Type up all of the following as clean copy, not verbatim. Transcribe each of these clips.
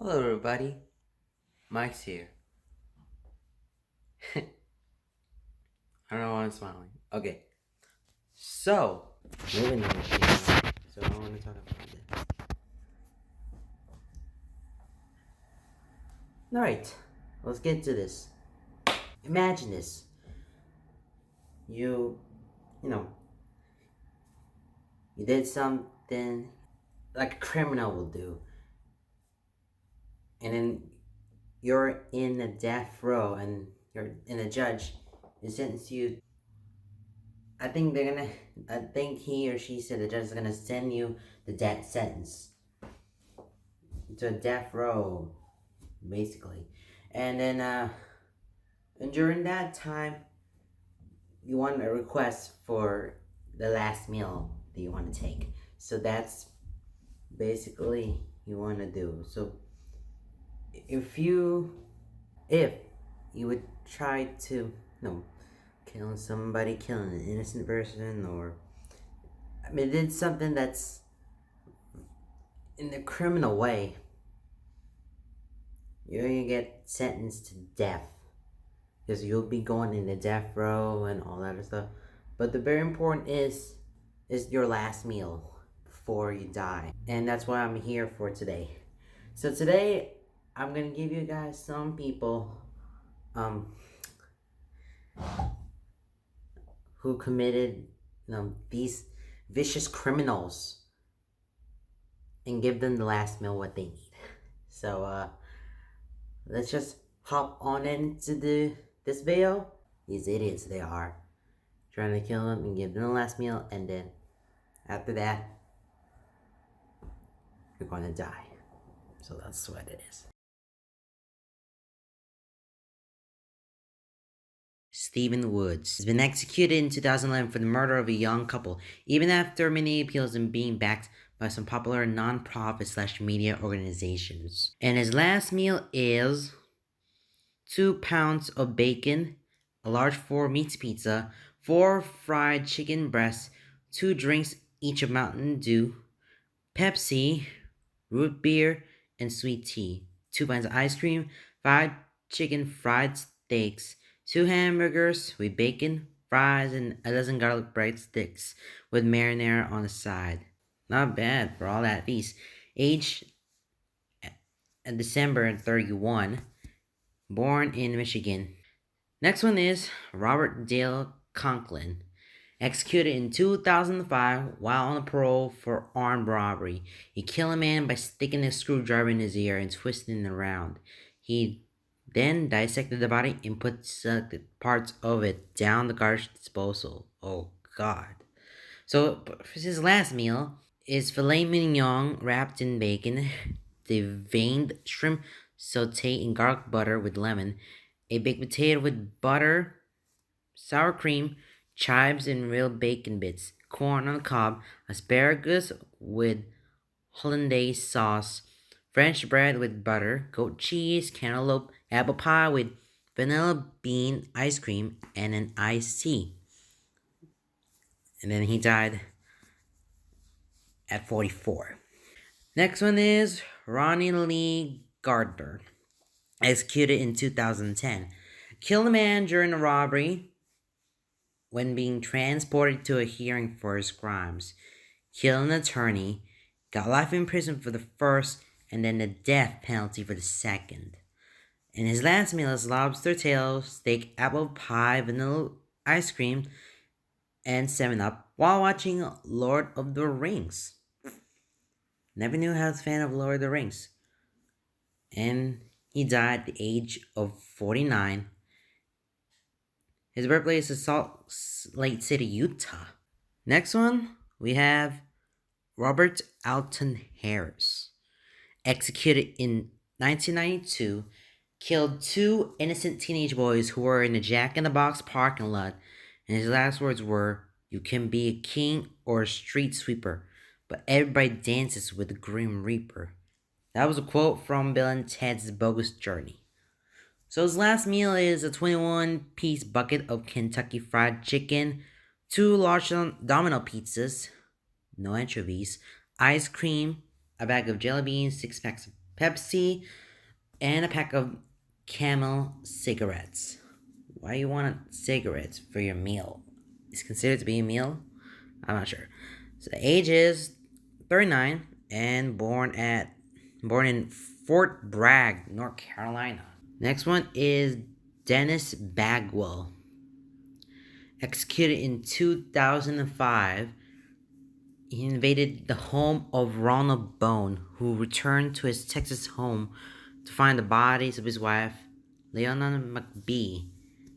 Hello, everybody. Mike's here. I don't know why I'm smiling. Okay, so moving on. So I want to talk about this. All right, let's get to this. Imagine this. You, you know, you did something like a criminal will do, and then you're in a death row, and a judge is sentenced you. I think they're gonna. I think he or she said the judge is gonna send you the death sentence to a death row, basically. And then and during that time, you want a request for the last meal that you want to take. So that's basically you want to do. So if you if you would try to killing somebody, killing an innocent person, or I mean did something that's in a criminal way, you're gonna get sentenced to death because you'll be going in the death row and all that other stuff. But the very important is your last meal before you die, and that's what I'm here for today. So today I'm gonna give you guys some people um who committed these vicious criminals and give them the last meal what they need. So let's just hop on into this video. These idiots they are trying to kill them and give them the last meal, and then after that you're gonna die. So that's what it is. Stephen Woods has been executed in 2011 for the murder of a young couple, even after many appeals and being backed by some popular non-profit / media organizations. And his last meal is 2 pounds of bacon, a large 4 meats pizza, 4 fried chicken breasts, 2 drinks each of Mountain Dew, Pepsi, root beer, and sweet tea, 2 pints of ice cream, 5 chicken fried steaks, 2 hamburgers with bacon, fries, and a dozen garlic breadsticks with marinara on the side. Not bad for all that feast. Aged December 31, born in Michigan. Next one is Robert Dale Conklin, executed in 2005 while on parole for armed robbery. He killed a man by sticking a screwdriver in his ear and twisting it around. He then dissected the body and put selected parts of it down the garbage disposal. Oh God. So his last meal is filet mignon wrapped in bacon, the veined shrimp sauteed in garlic butter with lemon, a baked potato with butter, sour cream, chives and real bacon bits, corn on the cob, asparagus with hollandaise sauce, French bread with butter, goat cheese, cantaloupe, apple pie with vanilla bean ice cream, and an iced tea. And then he died at 44. Next one is Ronnie Lee Gardner, executed in 2010. Killed a man during a robbery when being transported to a hearing for his crimes. Killed an attorney, got life in prison for the first, and then the death penalty for the second. And his last meal is lobster tail, steak, apple pie, vanilla ice cream, and 7-Up while watching Lord of the Rings. Never knew I was a fan of Lord of the Rings. And he died at the age of 49. His birthplace is Salt Lake City, Utah. Next one, we have Robert Alton Harris, executed in 1992, killed 2 innocent teenage boys who were in a Jack in the Box parking lot, and his last words were, "You can be a king or a street sweeper, but everybody dances with the Grim Reaper." That was a quote from Bill and Ted's Bogus Journey. So his last meal is a 21-piece bucket of Kentucky Fried Chicken, 2 large Domino pizzas, no anchovies, ice cream, a bag of jelly beans, 6 packs of Pepsi, and a pack of Camel cigarettes. Why you want cigarettes for your meal? It's considered to be a meal? I'm not sure. So the age is 39 and born in Fort Bragg, North Carolina. Next one is Dennis Bagwell. Executed in 2005, he invaded the home of Ronald Bone, who returned to his Texas home to find the bodies of his wife, Leona McBee,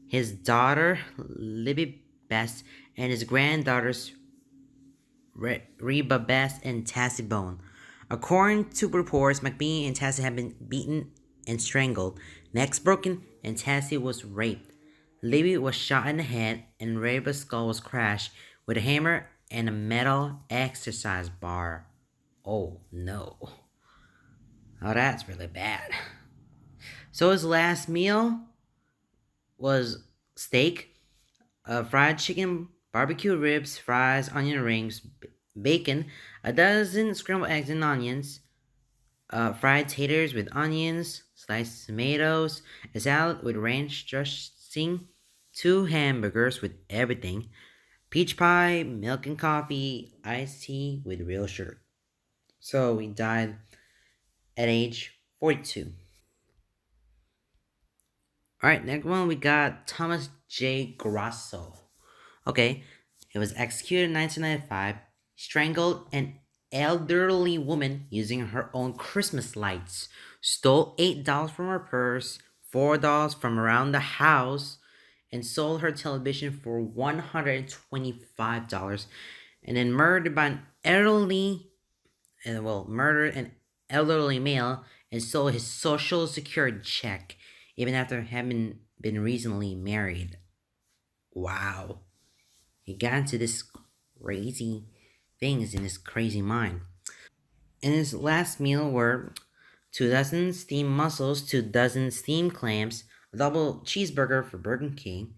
his daughter, Libby Best, and his granddaughters, Reba Best and Tassie Bone. According to reports, McBee and Tassie had been beaten and strangled, necks broken, and Tassie was raped. Libby was shot in the head, and Reba's skull was crashed with a hammer and a metal exercise bar. Oh no. Oh, that's really bad. So his last meal was steak, fried chicken, barbecue ribs, fries, onion rings, bacon, a dozen scrambled eggs and onions, fried taters with onions, sliced tomatoes, a salad with ranch dressing, two hamburgers with everything, peach pie, milk and coffee, iced tea with real sugar. So he died at age 42. Alright, next one we got Thomas J. Grasso. Okay, he was executed in 1995, strangled an elderly woman using her own Christmas lights, stole $8 from her purse, $4 from around the house, and sold her television for $125, and then murdered an elderly male and stole his social security check, even after having been recently married. Wow. He got into this crazy things in his crazy mind. And his last meal were 2 dozen steamed mussels, 2 dozen steamed clams, a double cheeseburger for Burger King,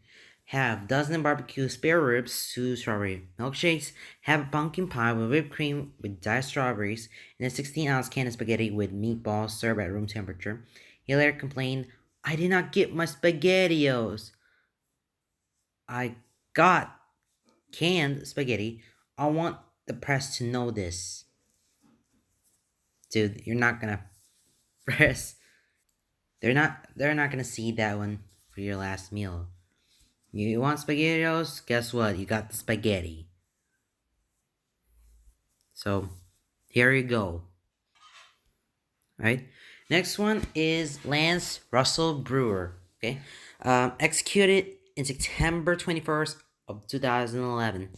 half dozen barbecue spare ribs, 2 strawberry milkshakes, half a pumpkin pie with whipped cream with diced strawberries, and a 16-ounce can of spaghetti with meatballs served at room temperature. He later complained, "I did not get my spaghettios. I got canned spaghetti. I want the press to know this." Dude, you're not gonna press. They're not gonna see that one for your last meal. You want spaghettios? Guess what? You got the spaghetti. So here you go. Right? Next one is Lance Russell Brewer. Okay. Executed in September 21st, 2011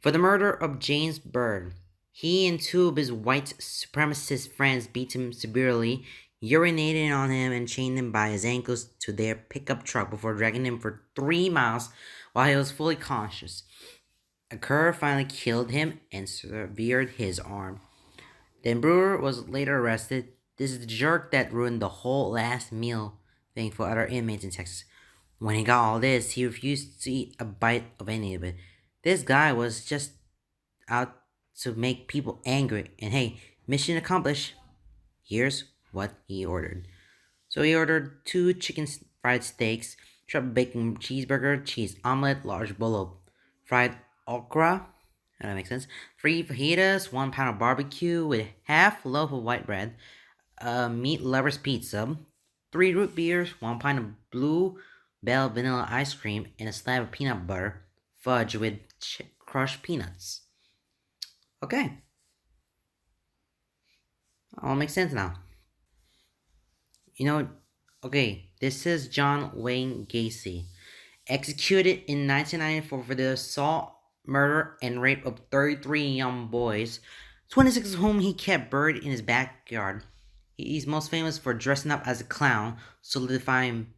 for the murder of James Byrd. He and two of his white supremacist friends beat him severely, urinated on him, and chained him by his ankles to their pickup truck before dragging him for 3 miles while he was fully conscious. A cur finally killed him and severed his arm. Then Brewer was later arrested. This is the jerk that ruined the whole last meal thing for other inmates in Texas. When he got all this, he refused to eat a bite of any of it. This guy was just out to make people angry. And hey, mission accomplished. Here's what he ordered. So he ordered 2 chicken fried steaks, triple bacon cheeseburger, cheese omelet, large bowl of fried okra. That makes sense. 3 fajitas, 1 pound of barbecue with half loaf of white bread, a meat lover's pizza, 3 root beers, 1 pint of Blue Bell vanilla ice cream, and a slab of peanut butter fudge with crushed peanuts. Okay, all makes sense now. You know, okay, this is John Wayne Gacy, executed in 1994 for the assault, murder, and rape of 33 young boys, 26 of whom he kept buried in his backyard. He's most famous for dressing up as a clown, solidifying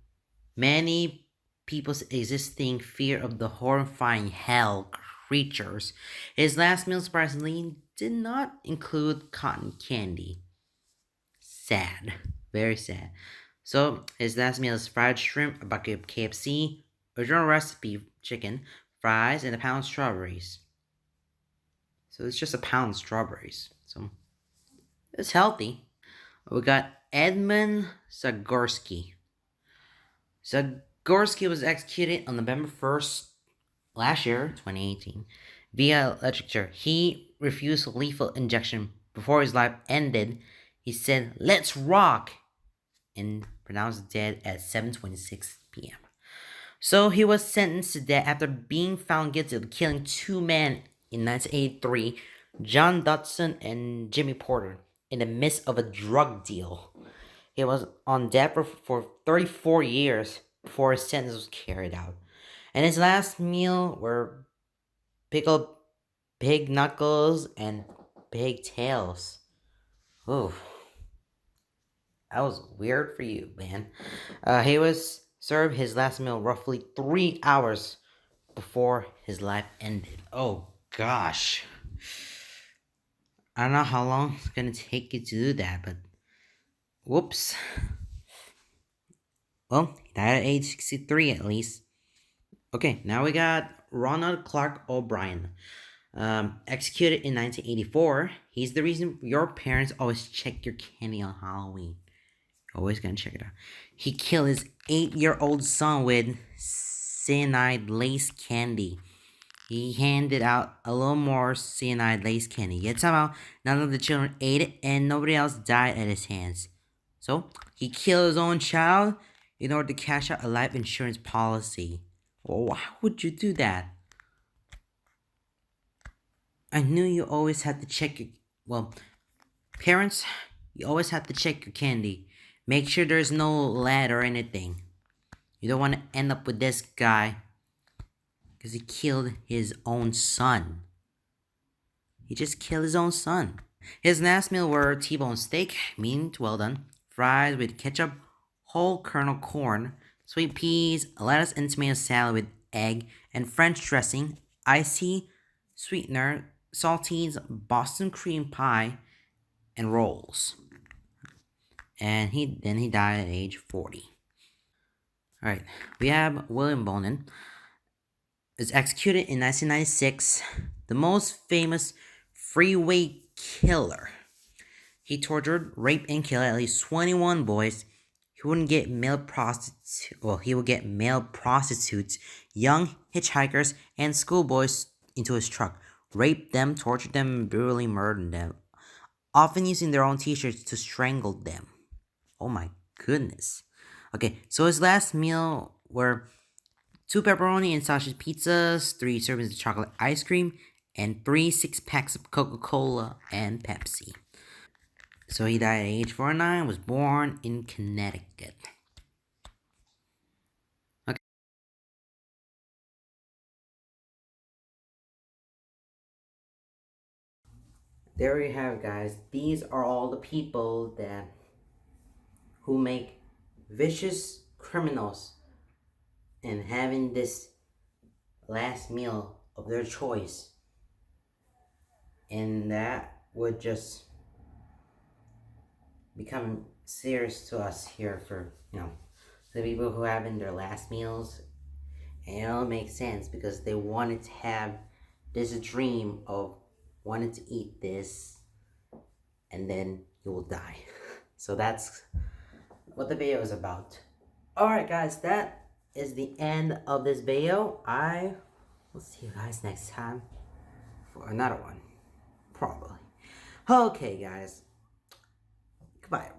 many people's existing fear of the horrifying hell creatures. His last meal, surprisingly, did not include cotton candy. Sad. Very sad. So, his last meal is fried shrimp, a bucket of KFC, original recipe chicken, fries, and a pound of strawberries. So, it's just a pound of strawberries. So, it's healthy. We got Edmund Sagorsky. Sagorsky was executed on November 1st last year, 2018, via electric chair. He refused lethal injection before his life ended. He said, "Let's rock," and pronounced dead at 7:26 p.m. So he was sentenced to death after being found guilty of killing two men in 1983, John Dodson and Jimmy Porter, in the midst of a drug deal. He was on death row for 34 years before his sentence was carried out. And his last meal were pickled pig knuckles and pig tails. Ooh, that was weird for you, man. He was served his last meal roughly 3 hours before his life ended. Oh gosh. I don't know how long it's gonna take you to do that, but whoops. Well, he died at age 63 at least. Okay, now we got Ronald Clark O'Brien. Executed in 1984. He's the reason your parents always check your candy on Halloween. Always gonna check it out. He killed his 8-year-old son with cyanide lace candy. He handed out a little more cyanide lace candy, yet somehow none of the children ate it and nobody else died at his hands. So, he killed his own child in order to cash out a life insurance policy. Well, why would you do that? I knew you always had to check your... Well, parents, you always have to check your candy. Make sure there's no lead or anything. You don't want to end up with this guy because he killed his own son. He just killed his own son. His last meal were T-bone steak, meat well done, fries with ketchup, whole kernel corn, sweet peas, lettuce and tomato salad with egg and French dressing, iced tea, sweetener, saltines, Boston cream pie, and rolls. And he died at age 40. Alright, we have William Bonin. Was executed in 1996, the most famous freeway killer. He tortured, raped, and killed at least 21 boys. He would get male prostitutes, young hitchhikers, and schoolboys into his truck, raped them, tortured them, and brutally murdered them, often using their own t-shirts to strangle them. Oh my goodness. Okay, so his last meal were 2 pepperoni and sausage pizzas, 3 servings of chocolate ice cream, and 3 6-packs of Coca-Cola and Pepsi. So he died at age 49, was born in Connecticut. Okay. There you have it, guys. These are all the people who make vicious criminals and having this last meal of their choice. And that would just become serious to us here for, the people who have in their last meals. And it all makes sense because they wanted to have this dream of wanting to eat this and then you will die. So that's what the video is about. Alright guys, that is the end of this video. I will see you guys next time for another one. Probably. Okay guys. Goodbye.